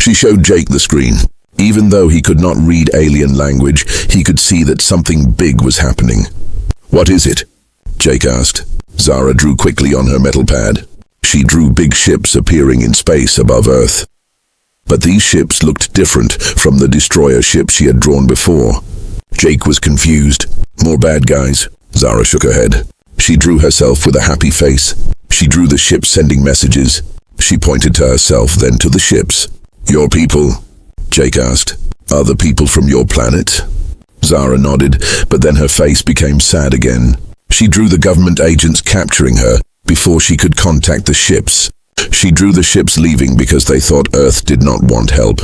She showed Jake the screen. Even though he could not read alien language, he could see that something big was happening. "What is it?" Jake asked. Zara drew quickly on her metal pad. She drew big ships appearing in space above Earth. But these ships looked different from the destroyer ships she had drawn before. Jake was confused. "More bad guys." Zara shook her head. She drew herself with a happy face. She drew the ships sending messages. She pointed to herself, then to the ships. "Your people?" Jake asked. "Are the people from your planet?" Zara nodded, but then her face became sad again. She drew the government agents capturing her before she could contact the ships. She drew the ships leaving because they thought Earth did not want help.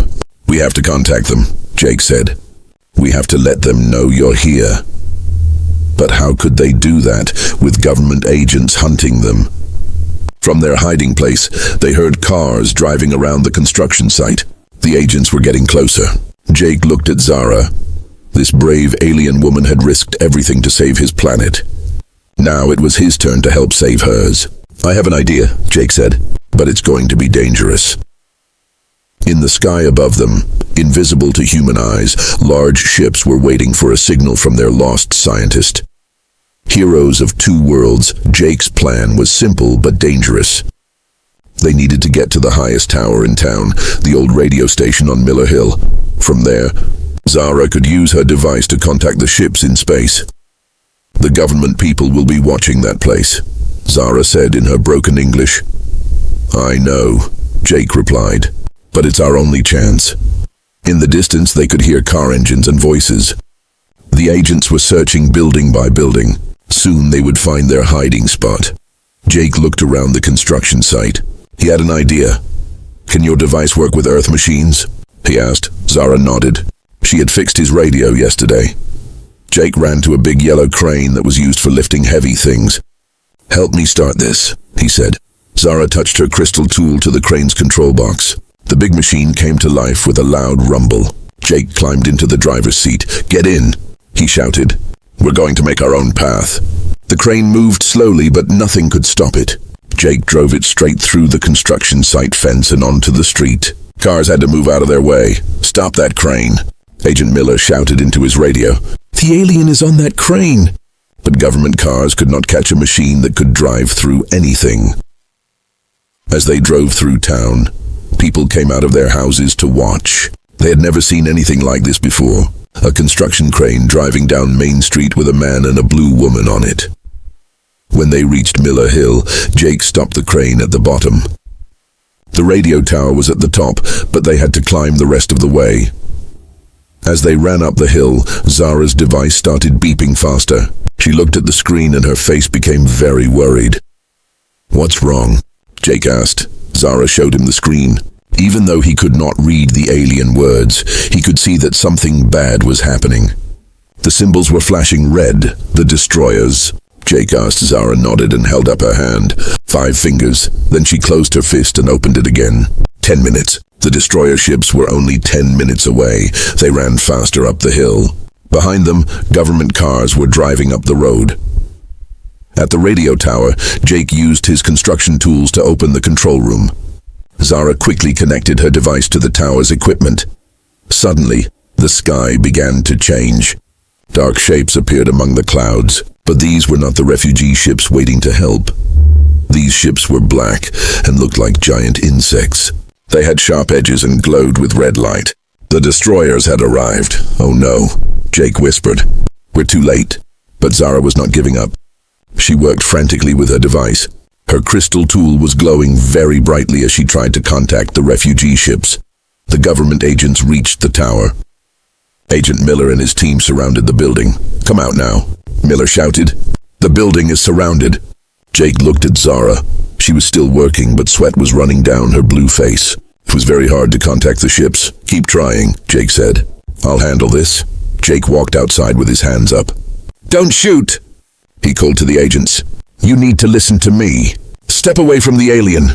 "We have to contact them," Jake said. "We have to let them know you're here." But how could they do that with government agents hunting them? From their hiding place, they heard cars driving around the construction site. The agents were getting closer. Jake looked at Zara. This brave alien woman had risked everything to save his planet. Now it was his turn to help save hers. "I have an idea," Jake said, "but it's going to be dangerous." In the sky above them, invisible to human eyes, large ships were waiting for a signal from their lost scientist. Heroes of two worlds, Jake's plan was simple but dangerous. They needed to get to the highest tower in town, the old radio station on Miller Hill. From there, Zara could use her device to contact the ships in space. "The government people will be watching that place," Zara said in her broken English. "I know," Jake replied, "but it's our only chance." In the distance, they could hear car engines and voices. The agents were searching building by building. Soon they would find their hiding spot. Jake looked around the construction site. He had an idea. "Can your device work with Earth machines?" he asked. Zara nodded. She had fixed his radio yesterday. Jake ran to a big yellow crane that was used for lifting heavy things. "Help me start this," he said. Zara touched her crystal tool to the crane's control box. The big machine came to life with a loud rumble. Jake climbed into the driver's seat. "Get in," he shouted. "We're going to make our own path." The crane moved slowly, but nothing could stop it. Jake drove it straight through the construction site fence and onto the street. Cars had to move out of their way. "Stop that crane," Agent Miller shouted into his radio. "The alien is on that crane." But government cars could not catch a machine that could drive through anything. As they drove through town, people came out of their houses to watch. They had never seen anything like this before. A construction crane driving down Main Street with a man and a blue woman on it. When they reached Miller Hill, Jake stopped the crane at the bottom. The radio tower was at the top, but they had to climb the rest of the way. As they ran up the hill, Zara's device started beeping faster. She looked at the screen and her face became very worried. "What's wrong?" Jake asked. Zara showed him the screen. Even though he could not read the alien words, he could see that something bad was happening. The symbols were flashing red, the destroyers. Jake asked. Zara nodded and held up her hand. 5 fingers. Then she closed her fist and opened it again. 10 minutes. The destroyer ships were only 10 minutes away. They ran faster up the hill. Behind them, government cars were driving up the road. At the radio tower, Jake used his construction tools to open the control room. Zara quickly connected her device to the tower's equipment. Suddenly, the sky began to change. Dark shapes appeared among the clouds, but these were not the refugee ships waiting to help. These ships were black and looked like giant insects. They had sharp edges and glowed with red light. The destroyers had arrived. "Oh no," Jake whispered. "We're too late." But Zara was not giving up. She worked frantically with her device. Her crystal tool was glowing very brightly as she tried to contact the refugee ships. The government agents reached the tower. Agent Miller and his team surrounded the building. "Come out now," Miller shouted. "The building is surrounded." Jake looked at Zara. She was still working, but sweat was running down her blue face. It was very hard to contact the ships. "Keep trying," Jake said. "I'll handle this." Jake walked outside with his hands up. "Don't shoot," he called to the agents. "You need to listen to me. Step away from the alien,"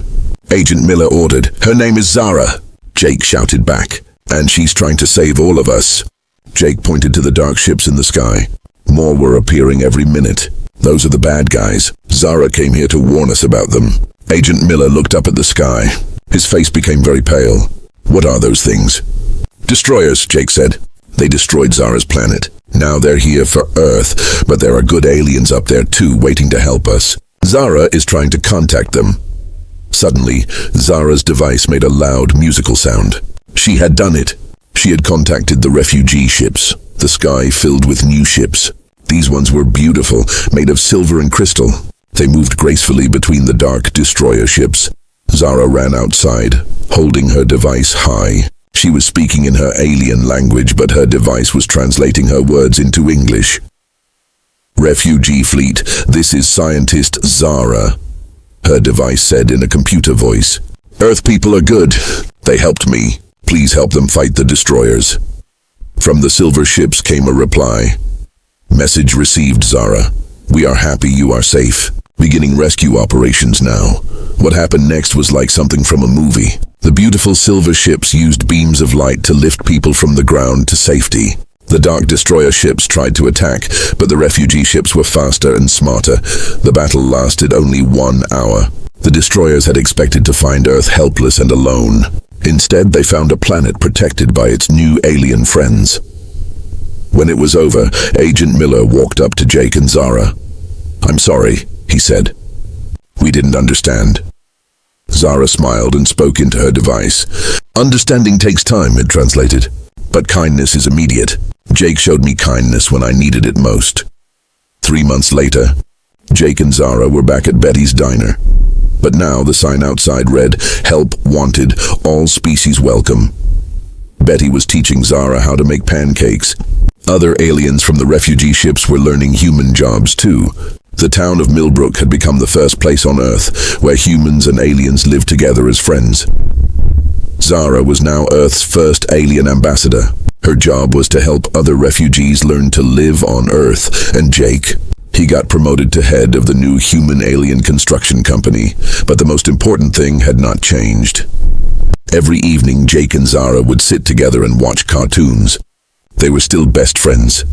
Agent Miller ordered. "Her name is Zara," Jake shouted back. "And she's trying to save all of us." Jake pointed to the dark ships in the sky. More were appearing every minute. "Those are the bad guys. Zara came here to warn us about them." Agent Miller looked up at the sky. His face became very pale. What are those things? Destroyers, Jake said. They destroyed Zara's planet. Now they're here for Earth, but there are good aliens up there too, waiting to help us. Zara is trying to contact them. Suddenly, Zara's device made a loud musical sound. She had done it. She had contacted the refugee ships. The sky filled with new ships. These ones were beautiful, made of silver and crystal. They moved gracefully between the dark destroyer ships. Zara ran outside, holding her device high. She was speaking in her alien language, but her device was translating her words into English. Refugee fleet, this is scientist Zara, her device said in a computer voice. Earth people are good. They helped me. Please help them fight the destroyers. From the silver ships came a reply. Message received, Zara. We are happy you are safe. Beginning rescue operations now. What happened next was like something from a movie. The beautiful silver ships used beams of light to lift people from the ground to safety. The dark destroyer ships tried to attack, but the refugee ships were faster and smarter. The battle lasted only 1 hour. The destroyers had expected to find Earth helpless and alone. Instead, they found a planet protected by its new alien friends. When it was over, Agent Miller walked up to Jake and Zara. I'm sorry, he said. We didn't understand. Zara smiled and spoke into her device. Understanding takes time, it translated. But kindness is immediate. Jake showed me kindness when I needed it most. 3 months later, Jake and Zara were back at Betty's diner. But now the sign outside read, Help Wanted, All Species Welcome. Betty was teaching Zara how to make pancakes. Other aliens from the refugee ships were learning human jobs too. The town of Millbrook had become the first place on Earth where humans and aliens lived together as friends. Zara was now Earth's first alien ambassador. Her job was to help other refugees learn to live on Earth, and Jake, he got promoted to head of the new human-alien construction company, but the most important thing had not changed. Every evening, Jake and Zara would sit together and watch cartoons. They were still best friends.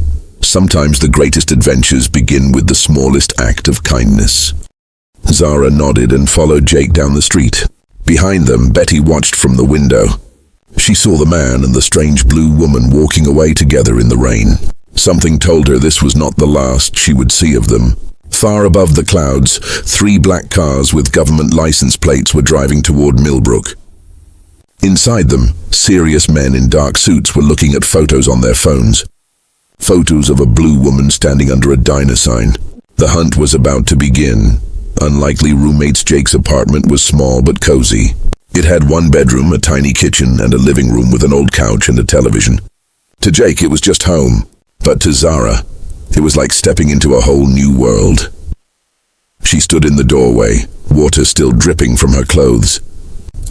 Sometimes the greatest adventures begin with the smallest act of kindness. Zara nodded and followed Jake down the street. Behind them, Betty watched from the window. She saw the man and the strange blue woman walking away together in the rain. Something told her this was not the last she would see of them. Far above the clouds, 3 black cars with government license plates were driving toward Millbrook. Inside them, serious men in dark suits were looking at photos on their phones. Photos of a blue woman standing under a diner sign. The hunt was about to begin. Unlikely roommates, Jake's apartment was small but cozy. It had 1 bedroom, a tiny kitchen, and a living room with an old couch and a television. To Jake, it was just home. But to Zara, it was like stepping into a whole new world. She stood in the doorway, water still dripping from her clothes.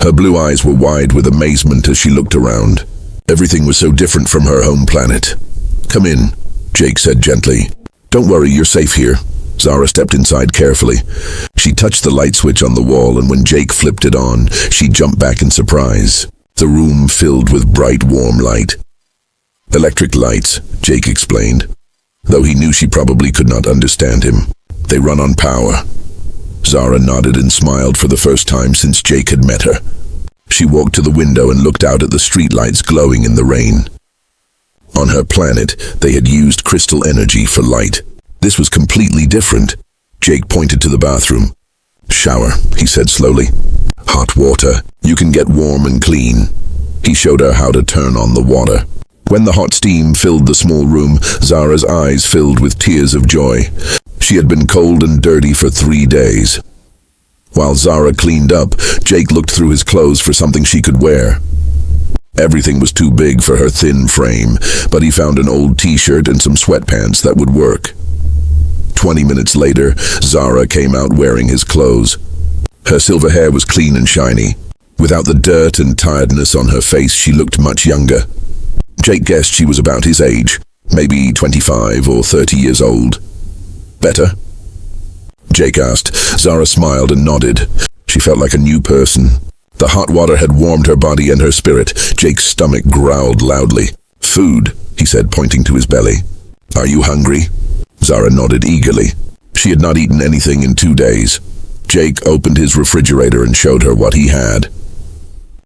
Her blue eyes were wide with amazement as she looked around. Everything was so different from her home planet. Come in, Jake said gently. Don't worry, you're safe here. Zara stepped inside carefully. She touched the light switch on the wall, and when Jake flipped it on, she jumped back in surprise. The room filled with bright, warm light. Electric lights, Jake explained, though he knew she probably could not understand him. They run on power. Zara nodded and smiled for the first time since Jake had met her. She walked to the window and looked out at the streetlights glowing in the rain. On her planet, they had used crystal energy for light. This was completely different. Jake pointed to the bathroom. Shower, he said slowly. Hot water. You can get warm and clean. He showed her how to turn on the water. When the hot steam filled the small room, Zara's eyes filled with tears of joy. She had been cold and dirty for 3 days. While Zara cleaned up, Jake looked through his clothes for something she could wear. Everything was too big for her thin frame, but he found an old t-shirt and some sweatpants that would work. 20 minutes later, Zara came out wearing his clothes. Her silver hair was clean and shiny. Without the dirt and tiredness on her face, she looked much younger. Jake guessed she was about his age, maybe 25 or 30 years old. Better? Jake asked. Zara smiled and nodded. She felt like a new person. The hot water had warmed her body and her spirit. Jake's stomach growled loudly. Food, he said, pointing to his belly. Are you hungry? Zara nodded eagerly. She had not eaten anything in 2 days. Jake opened his refrigerator and showed her what he had.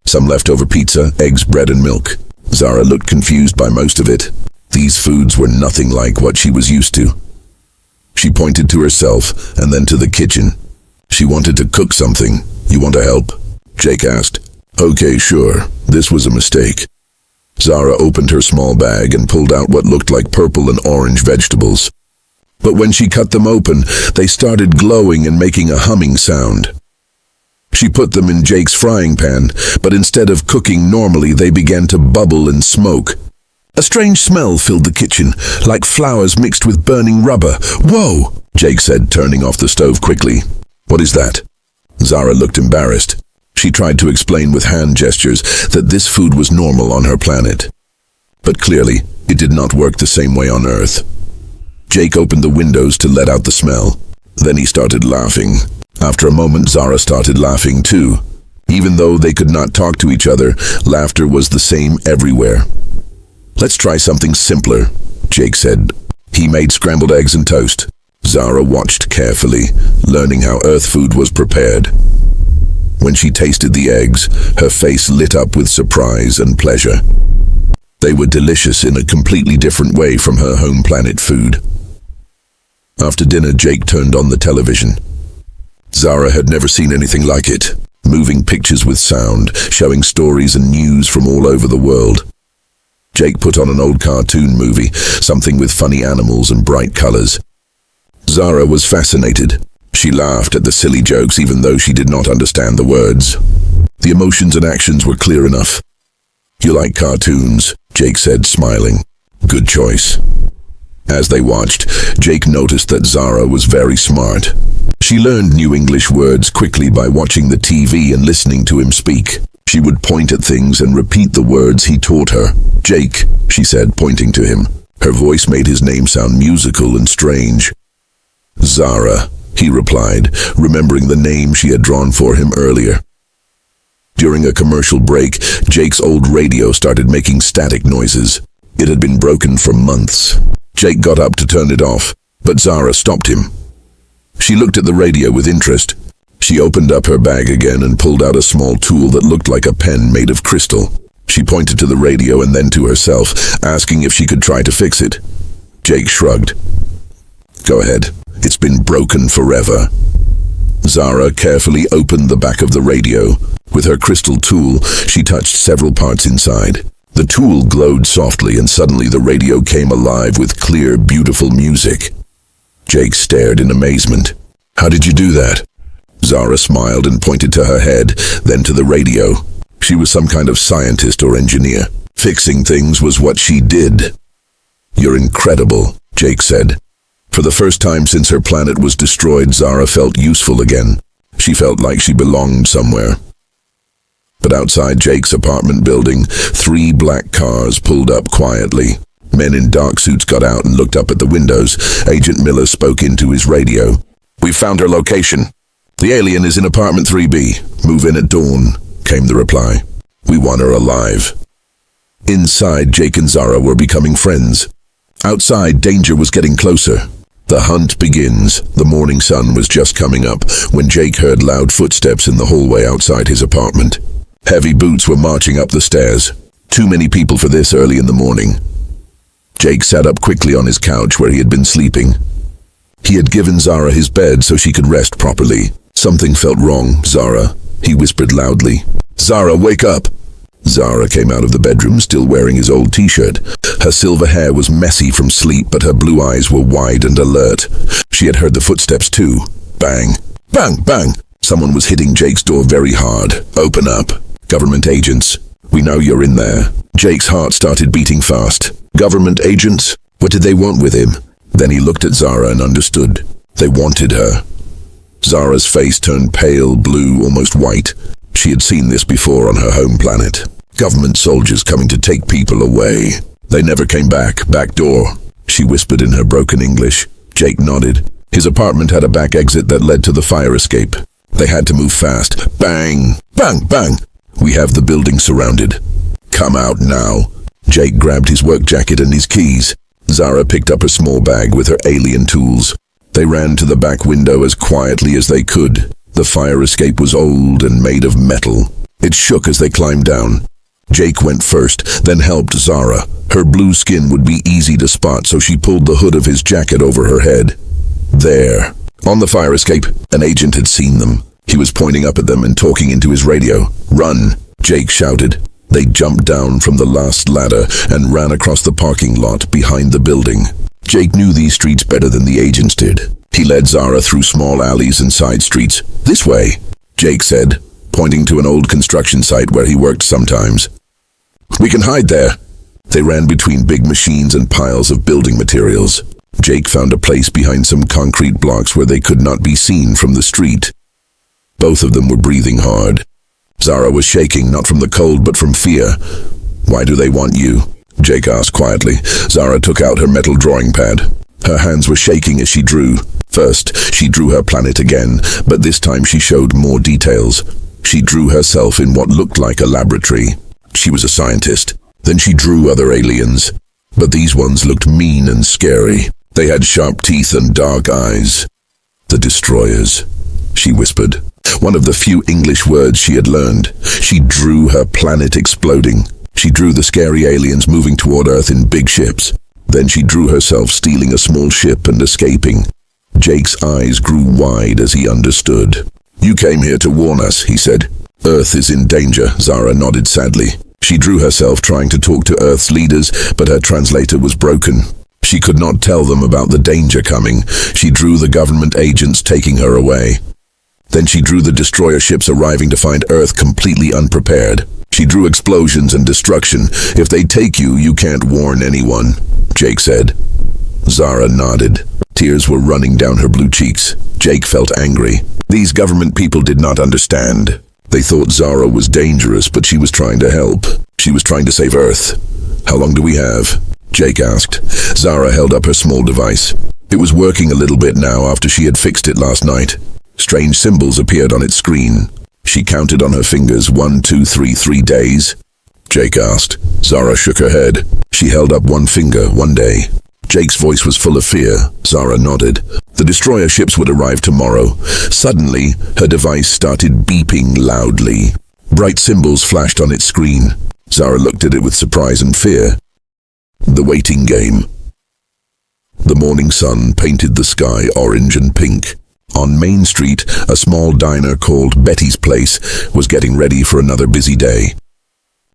Some leftover pizza, eggs, bread, and milk. Zara looked confused by most of it. These foods were nothing like what she was used to. She pointed to herself and then to the kitchen. She wanted to cook something. "You want to help?" Jake asked. "Okay, sure. This was a mistake." Zara opened her small bag and pulled out what looked like purple and orange vegetables. But when she cut them open, they started glowing and making a humming sound. She put them in Jake's frying pan, but instead of cooking normally, they began to bubble and smoke. A strange smell filled the kitchen, like flowers mixed with burning rubber. "Whoa!" Jake said, turning off the stove quickly. "What is that?" Zara looked embarrassed. She tried to explain with hand gestures that this food was normal on her planet. But clearly, it did not work the same way on Earth. Jake opened the windows to let out the smell. Then he started laughing. After a moment, Zara started laughing too. Even though they could not talk to each other, laughter was the same everywhere. "Let's try something simpler," Jake said. He made scrambled eggs and toast. Zara watched carefully, learning how Earth food was prepared. When she tasted the eggs, her face lit up with surprise and pleasure. They were delicious in a completely different way from her home planet food. After dinner, Jake turned on the television. Zara had never seen anything like it. Moving pictures with sound, showing stories and news from all over the world. Jake put on an old cartoon movie, something with funny animals and bright colors. Zara was fascinated. She laughed at the silly jokes even though she did not understand the words. The emotions and actions were clear enough. "You like cartoons," Jake said, smiling. "Good choice." As they watched, Jake noticed that Zara was very smart. She learned new English words quickly by watching the TV and listening to him speak. She would point at things and repeat the words he taught her. "Jake," she said, pointing to him. Her voice made his name sound musical and strange. "Zara," he replied, remembering the name she had drawn for him earlier. During a commercial break, Jake's old radio started making static noises. It had been broken for months. Jake got up to turn it off, but Zara stopped him. She looked at the radio with interest. She opened up her bag again and pulled out a small tool that looked like a pen made of crystal. She pointed to the radio and then to herself, asking if she could try to fix it. Jake shrugged. "Go ahead. It's been broken forever." Zara carefully opened the back of the radio. With her crystal tool, she touched several parts inside. The tool glowed softly and suddenly the radio came alive with clear, beautiful music. Jake stared in amazement. "How did you do that?" Zara smiled and pointed to her head, then to the radio. She was some kind of scientist or engineer. Fixing things was what she did. "You're incredible," Jake said. For the first time since her planet was destroyed, Zara felt useful again. She felt like she belonged somewhere. But outside Jake's apartment building, 3 black cars pulled up quietly. Men in dark suits got out and looked up at the windows. Agent Miller spoke into his radio. "We've found her location. The alien is in apartment 3B. Move in at dawn," came the reply. "We want her alive." Inside, Jake and Zara were becoming friends. Outside, danger was getting closer. The hunt begins. The morning sun was just coming up when Jake heard loud footsteps in the hallway outside his apartment. Heavy boots were marching up the stairs. Too many people for this early in the morning. Jake sat up quickly on his couch where he had been sleeping. He had given Zara his bed so she could rest properly. "Something felt wrong, Zara," he whispered loudly. "Zara, wake up!" Zara came out of the bedroom, still wearing his old t-shirt. Her silver hair was messy from sleep, but her blue eyes were wide and alert. She had heard the footsteps too. Bang! Bang! Bang! Someone was hitting Jake's door very hard. "Open up. Government agents. We know you're in there." Jake's heart started beating fast. Government agents? What did they want with him? Then he looked at Zara and understood. They wanted her. Zara's face turned pale, blue, almost white. She had seen this before on her home planet. Government soldiers coming to take people away. They never came back. "Back door," she whispered in her broken English. Jake nodded. His apartment had a back exit that led to the fire escape. They had to move fast. Bang! Bang! Bang! "We have the building surrounded. Come out now." Jake grabbed his work jacket and his keys. Zara picked up a small bag with her alien tools. They ran to the back window as quietly as they could. The fire escape was old and made of metal. It shook as they climbed down. Jake went first, then helped Zara. Her blue skin would be easy to spot, so she pulled the hood of his jacket over her head. There, on the fire escape, an agent had seen them. He was pointing up at them and talking into his radio. "Run!" Jake shouted. They jumped down from the last ladder and ran across the parking lot behind the building. Jake knew these streets better than the agents did. He led Zara through small alleys and side streets. "This way," Jake said, pointing to an old construction site where he worked sometimes. "We can hide there." They ran between big machines and piles of building materials. Jake found a place behind some concrete blocks where they could not be seen from the street. Both of them were breathing hard. Zara was shaking, not from the cold but from fear. "Why do they want you?" Jake asked quietly. Zara took out her metal drawing pad. Her hands were shaking as she drew. First, she drew her planet again, but this time she showed more details. She drew herself in what looked like a laboratory. She was a scientist. Then she drew other aliens. But these ones looked mean and scary. They had sharp teeth and dark eyes. "The Destroyers," she whispered. One of the few English words she had learned. She drew her planet exploding. She drew the scary aliens moving toward Earth in big ships. Then she drew herself stealing a small ship and escaping. Jake's eyes grew wide as he understood. "You came here to warn us," he said. "Earth is in danger," Zara nodded sadly. She drew herself trying to talk to Earth's leaders, but her translator was broken. She could not tell them about the danger coming. She drew the government agents taking her away. Then she drew the destroyer ships arriving to find Earth completely unprepared. She drew explosions and destruction. "If they take you, you can't warn anyone," Jake said. Zara nodded. Tears were running down her blue cheeks. Jake felt angry. These government people did not understand. They thought Zara was dangerous, but she was trying to help. She was trying to save Earth. "How long do we have?" Jake asked. Zara held up her small device. It was working a little bit now after she had fixed it last night. Strange symbols appeared on its screen. She counted on her fingers. 1, 2, 3, 3 days. Jake asked. Zara shook her head. She held up one finger. 1 day. Jake's voice was full of fear. Zara nodded. The destroyer ships would arrive tomorrow. Suddenly, her device started beeping loudly. Bright symbols flashed on its screen. Zara looked at it with surprise and fear. The waiting game. The morning sun painted the sky orange and pink. On Main Street, a small diner called Betty's Place was getting ready for another busy day.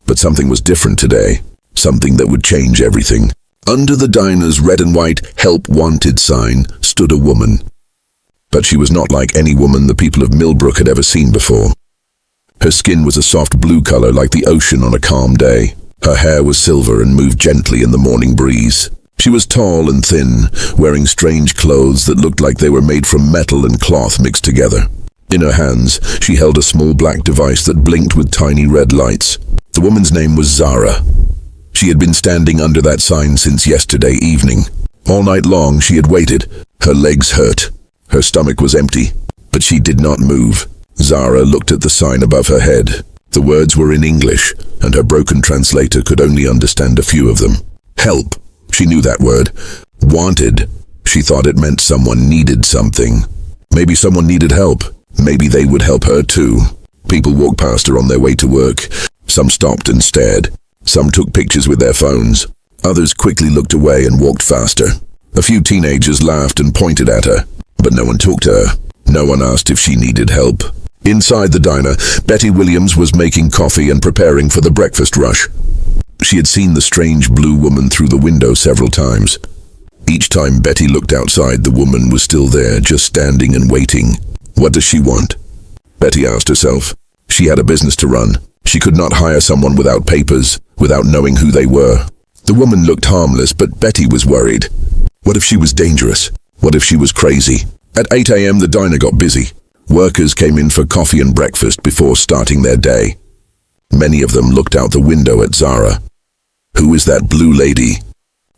But something was different today. Something that would change everything. Under the diner's red and white "Help Wanted" sign stood a woman. But she was not like any woman the people of Millbrook had ever seen before. Her skin was a soft blue color like the ocean on a calm day. Her hair was silver and moved gently in the morning breeze. She was tall and thin, wearing strange clothes that looked like they were made from metal and cloth mixed together. In her hands, she held a small black device that blinked with tiny red lights. The woman's name was Zara. She had been standing under that sign since yesterday evening. All night long she had waited. Her legs hurt. Her stomach was empty. But she did not move. Zara looked at the sign above her head. The words were in English, and her broken translator could only understand a few of them. Help. She knew that word. Wanted. She thought it meant someone needed something. Maybe someone needed help. Maybe they would help her too. People walked past her on their way to work. Some stopped and stared. Some took pictures with their phones. Others quickly looked away and walked faster. A few teenagers laughed and pointed at her, but no one talked to her. No one asked if she needed help. Inside the diner, Betty Williams was making coffee and preparing for the breakfast rush. She had seen the strange blue woman through the window several times. Each time Betty looked outside, the woman was still there, just standing and waiting. What does she want? Betty asked herself. She had a business to run. She could not hire someone without papers, without knowing who they were. The woman looked harmless, but Betty was worried. What if she was dangerous? What if she was crazy? At 8 a.m. the diner got busy. Workers came in for coffee and breakfast before starting their day. Many of them looked out the window at Zara. "Who is that blue lady?"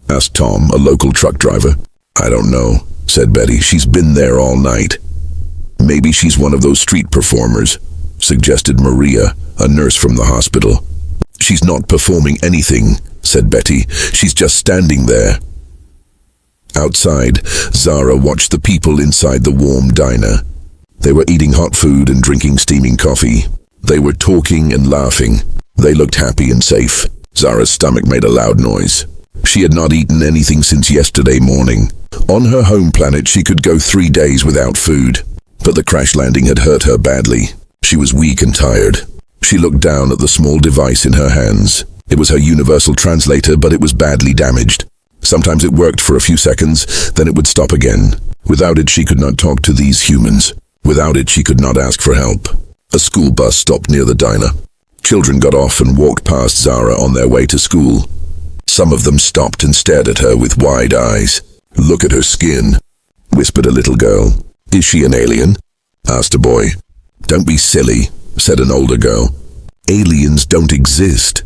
asked Tom, a local truck driver. "I don't know," said Betty. "She's been there all night." "Maybe she's one of those street performers," suggested Maria, a nurse from the hospital. "She's not performing anything," said Betty. "She's just standing there." Outside, Zara watched the people inside the warm diner. They were eating hot food and drinking steaming coffee. They were talking and laughing. They looked happy and safe. Zara's stomach made a loud noise. She had not eaten anything since yesterday morning. On her home planet, she could go 3 days without food. But the crash landing had hurt her badly. She was weak and tired. She looked down at the small device in her hands. It was her universal translator, but it was badly damaged. Sometimes it worked for a few seconds, then it would stop again. Without it, she could not talk to these humans. Without it, she could not ask for help. A school bus stopped near the diner. Children got off and walked past Zara on their way to school. Some of them stopped and stared at her with wide eyes. "Look at her skin," whispered a little girl. "Is she an alien?" asked a boy. "Don't be silly," said an older girl. "Aliens don't exist."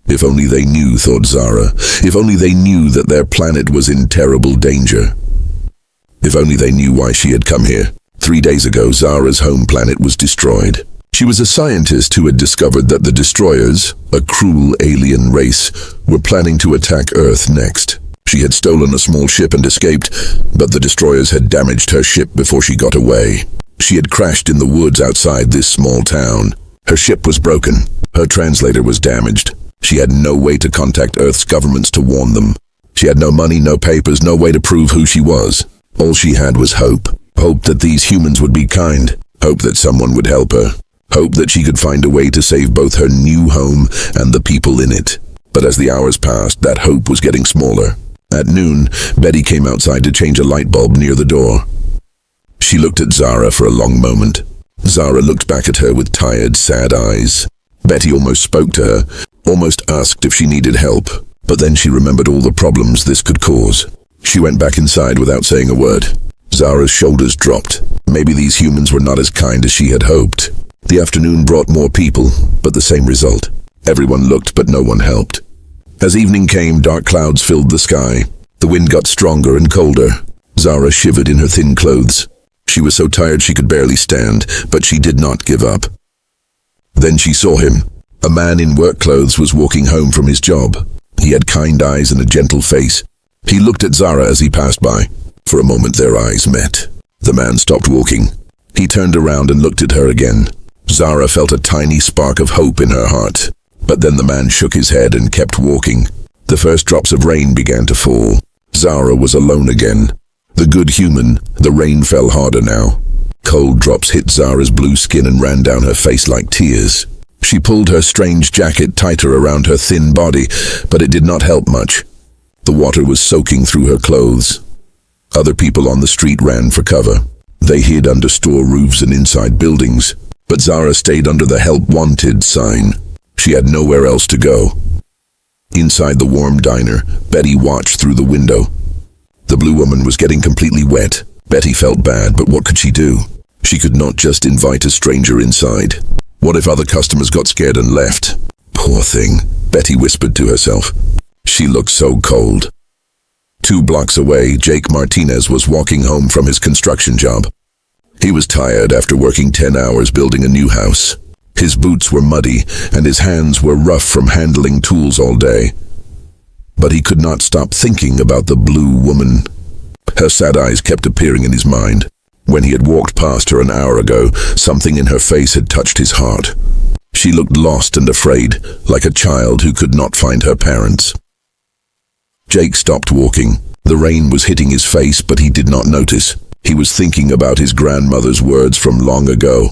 If only they knew, thought Zara. If only they knew that their planet was in terrible danger. If only they knew why she had come here. 3 days ago, Zara's home planet was destroyed. She was a scientist who had discovered that the destroyers, a cruel alien race, were planning to attack Earth next. She had stolen a small ship and escaped, but the destroyers had damaged her ship before she got away. She had crashed in the woods outside this small town. Her ship was broken. Her translator was damaged. She had no way to contact Earth's governments to warn them. She had no money, no papers, no way to prove who she was. All she had was hope. Hope that these humans would be kind. Hope that someone would help her. Hope that she could find a way to save both her new home and the people in it. But as the hours passed, that hope was getting smaller. At noon, Betty came outside to change a light bulb near the door. She looked at Zara for a long moment. Zara looked back at her with tired, sad eyes. Betty almost spoke to her, almost asked if she needed help, but then she remembered all the problems this could cause. She went back inside without saying a word. Zara's shoulders dropped. Maybe these humans were not as kind as she had hoped. The afternoon brought more people, but the same result. Everyone looked, but no one helped. As evening came, dark clouds filled the sky. The wind got stronger and colder. Zara shivered in her thin clothes. She was so tired she could barely stand, but she did not give up. Then she saw him. A man in work clothes was walking home from his job. He had kind eyes and a gentle face. He looked at Zara as he passed by. For a moment their eyes met. The man stopped walking. He turned around and looked at her again. Zara felt a tiny spark of hope in her heart. But then the man shook his head and kept walking. The first drops of rain began to fall. Zara was alone again. The good human, the rain fell harder now. Cold drops hit Zara's blue skin and ran down her face like tears. She pulled her strange jacket tighter around her thin body, but it did not help much. The water was soaking through her clothes. Other people on the street ran for cover. They hid under store roofs and inside buildings, but Zara stayed under the "Help Wanted" sign. She had nowhere else to go. Inside the warm diner, Betty watched through the window. The blue woman was getting completely wet. Betty felt bad, but what could she do? She could not just invite a stranger inside. What if other customers got scared and left? Poor thing, Betty whispered to herself. She looked so cold. 2 blocks away, Jake Martinez was walking home from his construction job. He was tired after working 10 hours building a new house. His boots were muddy, and his hands were rough from handling tools all day. But he could not stop thinking about the blue woman. Her sad eyes kept appearing in his mind. When he had walked past her an hour ago, something in her face had touched his heart. She looked lost and afraid, like a child who could not find her parents. Jake stopped walking. The rain was hitting his face, but he did not notice. He was thinking about his grandmother's words from long ago.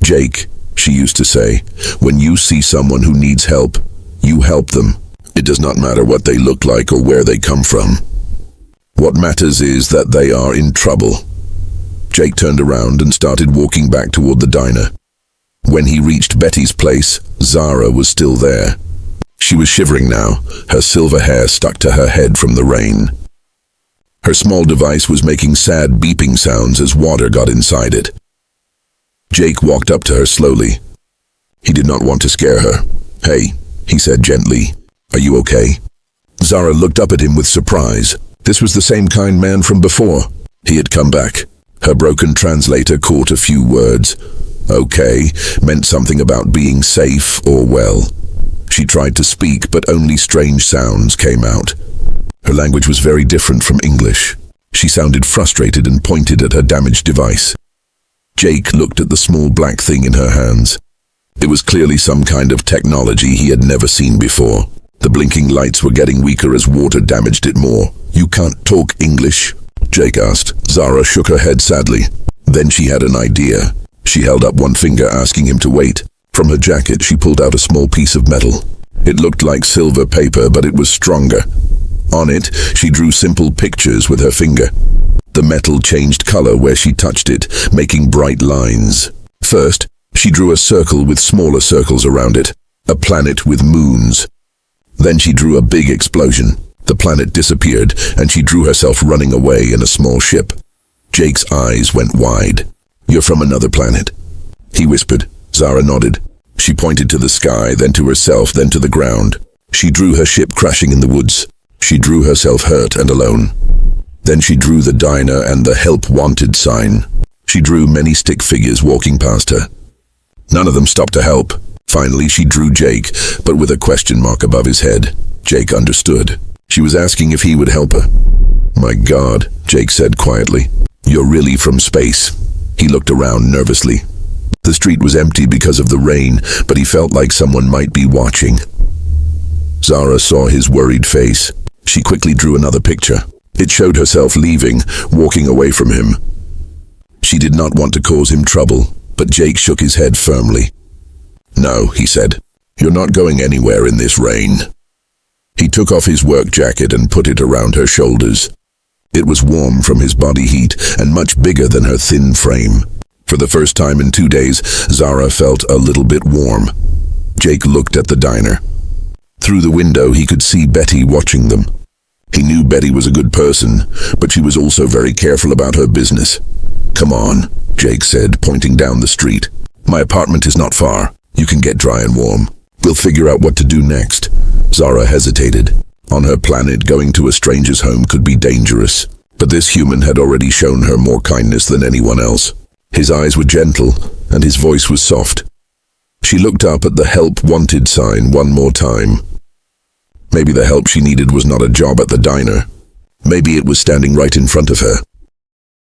"Jake," she used to say, "when you see someone who needs help, you help them. It does not matter what they look like or where they come from. What matters is that they are in trouble." Jake turned around and started walking back toward the diner. When he reached Betty's place, Zara was still there. She was shivering now, her silver hair stuck to her head from the rain. Her small device was making sad beeping sounds as water got inside it. Jake walked up to her slowly. He did not want to scare her. "Hey," he said gently, "are you okay?" Zara looked up at him with surprise. This was the same kind man from before. He had come back. Her broken translator caught a few words. "Okay" meant something about being safe or well. She tried to speak, but only strange sounds came out. Her language was very different from English. She sounded frustrated and pointed at her damaged device. Jake looked at the small black thing in her hands. It was clearly some kind of technology he had never seen before. The blinking lights were getting weaker as water damaged it more. "You can't talk English?" Jake asked. Zara shook her head sadly. Then she had an idea. She held up one finger, asking him to wait. From her jacket, she pulled out a small piece of metal. It looked like silver paper, but it was stronger. On it, she drew simple pictures with her finger. The metal changed color where she touched it, making bright lines. First, she drew a circle with smaller circles around it, a planet with moons. Then she drew a big explosion. The planet disappeared, and she drew herself running away in a small ship. Jake's eyes went wide. "You're from another planet?" he whispered. Zara nodded. She pointed to the sky, then to herself, then to the ground. She drew her ship crashing in the woods. She drew herself hurt and alone. Then she drew the diner and the help wanted sign. She drew many stick figures walking past her. None of them stopped to help. Finally, she drew Jake, but with a question mark above his head. Jake understood. She was asking if he would help her. "My God," Jake said quietly. "You're really from space." He looked around nervously. The street was empty because of the rain, but he felt like someone might be watching. Zara saw his worried face. She quickly drew another picture. It showed herself leaving, walking away from him. She did not want to cause him trouble, but Jake shook his head firmly. "No," he said. "You're not going anywhere in this rain." He took off his work jacket and put it around her shoulders. It was warm from his body heat and much bigger than her thin frame. For the first time in 2 days, Zara felt a little bit warm. Jake looked at the diner. Through the window, he could see Betty watching them. He knew Betty was a good person, but she was also very careful about her business. "Come on," Jake said, pointing down the street. "My apartment is not far. You can get dry and warm. We'll figure out what to do next." Zara hesitated. On her planet, going to a stranger's home could be dangerous, but this human had already shown her more kindness than anyone else. His eyes were gentle, and his voice was soft. She looked up at the help wanted sign one more time. Maybe the help she needed was not a job at the diner. Maybe it was standing right in front of her.